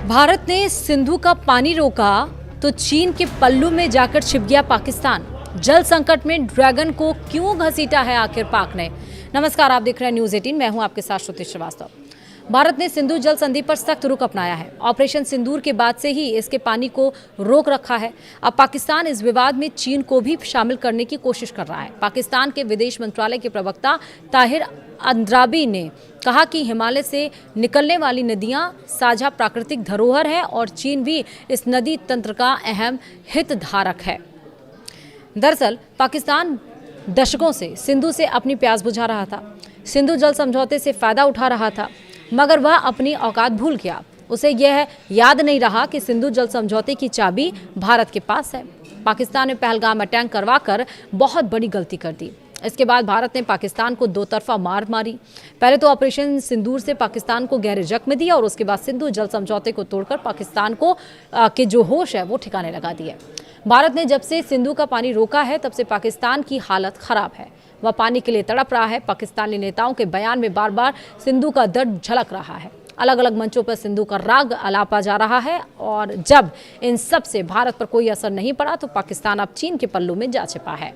भारत ने सिंधु का पानी रोका तो चीन के पल्लू में जाकर छिप गया पाकिस्तान। जल संकट में ड्रैगन को क्यों घसीटा है आखिर पाक ने। नमस्कार, आप देख रहे हैं न्यूज़ 18। मैं हूं आपके साथ श्रुति श्रीवास्तव। भारत ने सिंधु जल संधि पर सख्त रुख अपनाया है। ऑपरेशन सिंदूर के बाद से ही इसके पानी को रोक रखा है। अब पाकिस्तान इस विवाद में चीन को भी शामिल करने की कोशिश कर रहा है। पाकिस्तान के विदेश मंत्रालय के प्रवक्ता ताहिर अंद्राबी ने कहा कि हिमालय से निकलने वाली नदियां साझा प्राकृतिक धरोहर है और चीन भी इस नदी तंत्र का अहम हितधारक है। दरअसल पाकिस्तान दशकों से सिंधु से अपनी प्यास बुझा रहा था। सिंधु जल समझौते से फायदा उठा रहा था, मगर वह अपनी औकात भूल गया। उसे यह याद नहीं रहा कि सिंधु जल समझौते की चाबी भारत के पास है। पाकिस्तान ने पहलगाम अटैक करवाकर बहुत बड़ी गलती कर दी। इसके बाद भारत ने पाकिस्तान को दो तरफा मार मारी। पहले तो ऑपरेशन सिंदूर से पाकिस्तान को गहरे जख्म दिया और उसके बाद सिंधु जल समझौते को तोड़कर पाकिस्तान को के जो होश है वो ठिकाने लगा दिए। भारत ने जब से सिंधु का पानी रोका है तब से पाकिस्तान की हालत खराब है। वह पानी के लिए तड़प रहा है। पाकिस्तानी नेताओं के बयान में बार बार सिंधु का दर्द झलक रहा है। अलग अलग मंचों पर सिंधु का राग अलापा जा रहा है और जब इन सब से भारत पर कोई असर नहीं पड़ा तो पाकिस्तान अब चीन के पल्लू में जा छिपा है।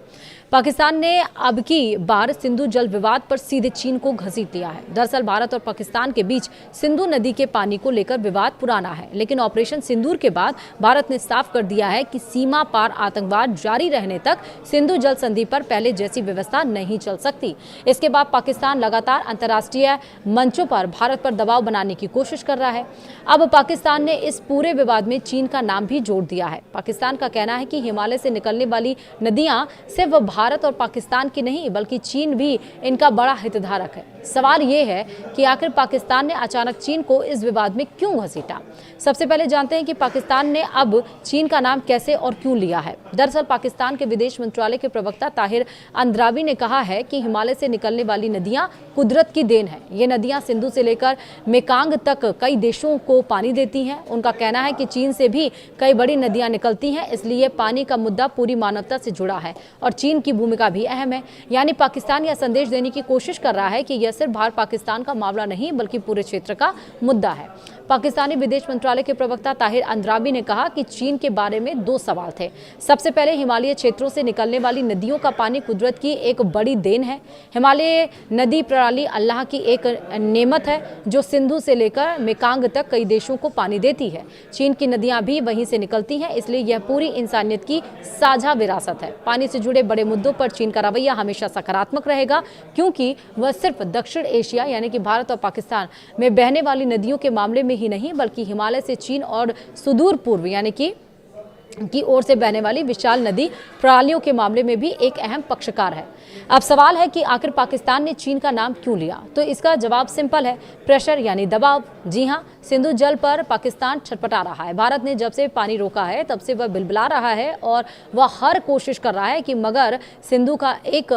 पाकिस्तान ने अब की बार सिंधु जल विवाद पर सीधे चीन को घसीट लिया है। दरअसल भारत और पाकिस्तान के बीच सिंधु नदी के पानी को लेकर विवाद पुराना है, लेकिन ऑपरेशन सिंदूर के बाद भारत ने साफ कर दिया है कि सीमा पार आतंकवाद जारी रहने तक सिंधु जल संधि पर पहले जैसी व्यवस्था नहीं चल सकती। इसके बाद पाकिस्तान लगातार अंतर्राष्ट्रीय मंचों पर भारत पर दबाव बनाने की कोशिश कर रहा है। अब पाकिस्तान ने इस पूरे विवाद में चीन का नाम भी जोड़ दिया है। पाकिस्तान का कहना है कि हिमालय से निकलने वाली नदियां सिर्फ भारत और पाकिस्तान की नहीं बल्कि चीन भी इनका बड़ा हितधारक है। सवाल ये है कि आखिर पाकिस्तान ने अचानक चीन को इस विवाद में क्यों घसीटा। सबसे पहले जानते हैं कि पाकिस्तान ने अब चीन का नाम कैसे और क्यों लिया है। दरअसल पाकिस्तान के विदेश मंत्रालय के प्रवक्ता ताहिर अंद्राबी ने कहा है कि हिमालय से निकलने वाली नदियां कुदरत की देन है। ये नदियां सिंधु से लेकर मेकांग तक कई देशों को पानी देती हैं। उनका कहना है कि चीन से भी कई बड़ी नदियां निकलती हैं, इसलिए पानी का मुद्दा पूरी मानवता से जुड़ा है और चीन की भूमिका भी अहम है। यानी पाकिस्तान यह संदेश देने की कोशिश कर रहा है कि यह सिर्फ भारत पाकिस्तान का मामला नहीं बल्कि पूरे क्षेत्र का मुद्दा है। पाकिस्तानी विदेश मंत्रालय के प्रवक्ता ताहिर अंद्राबी ने कहा कि चीन के बारे में दो सवाल थे। सबसे पहले, हिमालयी क्षेत्रों से निकलने वाली नदियों का पानी कुदरत की एक बड़ी देन है। हिमालय नदी प्रणाली अल्लाह की एक नेमत है जो सिंधु से लेकर मेकांग तक कई देशों को पानी देती है। चीन की नदियां भी वहीं से निकलती हैं, इसलिए यह पूरी इंसानियत की साझा विरासत है। पानी से जुड़े बड़े मुद्दों पर चीन का रवैया हमेशा सकारात्मक रहेगा, क्योंकि वह सिर्फ दक्षिण एशिया यानी कि भारत और पाकिस्तान में बहने वाली नदियों के मामले में ही नहीं बल्कि हिमालय से चीन और सुदूर पूर्व यानी की ओर से बहने वाली विशाल नदी प्रणालियों के मामले में भी एक अहम पक्षकार है। अब सवाल है कि आखिर पाकिस्तान ने चीन का नाम क्यों लिया, तो इसका जवाब सिंपल है, प्रेशर यानी दबाव। जी हाँ, सिंधु जल पर पाकिस्तान छटपटा रहा है। भारत ने जब से पानी रोका है तब से वह बिलबिला रहा है और वह हर कोशिश कर रहा है कि मगर सिंधु का एक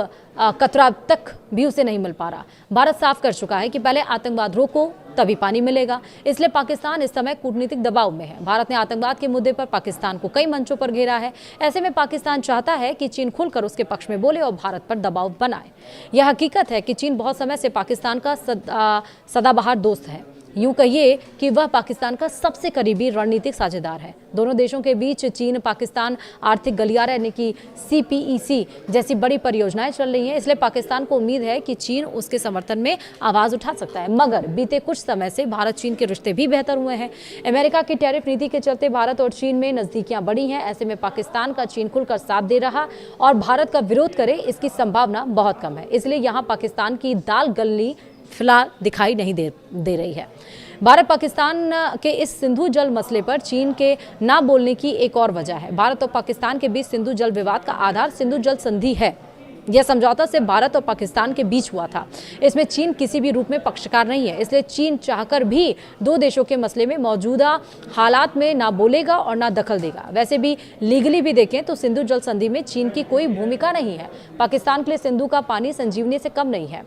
कतरा तक भी उसे नहीं मिल पा रहा। भारत साफ कर चुका है कि पहले आतंकवाद रोको तभी पानी मिलेगा, इसलिए पाकिस्तान इस समय कूटनीतिक दबाव में है। भारत ने आतंकवाद के मुद्दे पर पाकिस्तान को कई मंचों पर घेरा है। ऐसे में पाकिस्तान चाहता है कि चीन खुलकर उसके पक्ष में बोले और भारत पर दबाव बनाए। यह हकीकत है कि चीन बहुत समय से पाकिस्तान का सदाबहार दोस्त है। यूं कहिए कि वह पाकिस्तान का सबसे करीबी रणनीतिक साझेदार है। दोनों देशों के बीच चीन पाकिस्तान आर्थिक गलियारा यानी कि CPEC जैसी बड़ी परियोजनाएं चल रही हैं, इसलिए पाकिस्तान को उम्मीद है कि चीन उसके समर्थन में आवाज़ उठा सकता है। मगर बीते कुछ समय से भारत चीन के रिश्ते भी बेहतर हुए हैं। अमेरिका की टैरिफ नीति के चलते भारत और चीन में नज़दीकियां बढ़ी हैं। ऐसे में पाकिस्तान का चीन खुलकर साथ दे रहा और भारत का विरोध करे इसकी संभावना बहुत कम है। इसलिए यहाँ पाकिस्तान की दाल गलनी फिलहाल दिखाई नहीं दे रही है। भारत पाकिस्तान के इस सिंधु जल मसले पर चीन के ना बोलने की एक और वजह है। भारत और पाकिस्तान के बीच सिंधु जल विवाद का आधार सिंधु जल संधि है। यह समझौता से भारत और पाकिस्तान के बीच हुआ था। इसमें चीन किसी भी रूप में पक्षकार नहीं है, इसलिए चीन चाहकर भी दो देशों के मसले में मौजूदा हालात में ना बोलेगा और ना दखल देगा। वैसे भी लीगली भी देखें तो सिंधु जल संधि में चीन की कोई भूमिका नहीं है। पाकिस्तान के लिए सिंधु का पानी संजीवनी से कम नहीं है।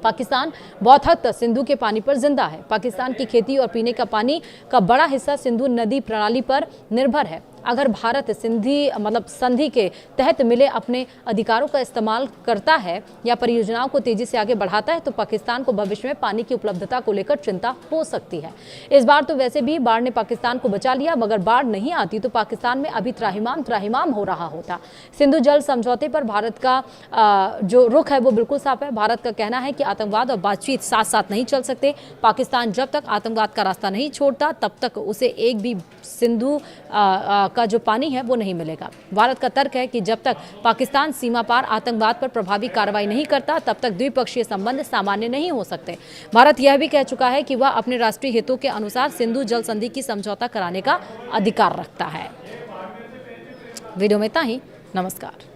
पाकिस्तान बहुत हद तक सिंधु के पानी पर जिंदा है। पाकिस्तान की खेती और पीने का पानी का बड़ा हिस्सा सिंधु नदी प्रणाली पर निर्भर है। अगर भारत संधि के तहत मिले अपने अधिकारों का इस्तेमाल करता है या परियोजनाओं को तेजी से आगे बढ़ाता है तो पाकिस्तान को भविष्य में पानी की उपलब्धता को लेकर चिंता हो सकती है। इस बार तो वैसे भी बाढ़ ने पाकिस्तान को बचा लिया, मगर बाढ़ नहीं आती तो पाकिस्तान में अभी त्राहिमाम हो रहा होता। सिंधु जल समझौते पर भारत का जो रुख है वो बिल्कुल साफ है। भारत का कहना है कि आतंकवाद और बातचीत साथ साथ नहीं चल सकते। पाकिस्तान जब तक आतंकवाद का रास्ता नहीं छोड़ता तब तक उसे एक भी सिंधु का जो पानी है वो नहीं मिलेगा। भारत का तर्क है कि जब तक पाकिस्तान सीमा पार आतंकवाद पर प्रभावी कार्रवाई नहीं करता तब तक द्विपक्षीय संबंध सामान्य नहीं हो सकते। भारत यह भी कह चुका है कि वह अपने राष्ट्रीय हितों के अनुसार सिंधु जल संधि की समझौता कराने का अधिकार रखता है। वीडियो में इतना ही। नमस्कार।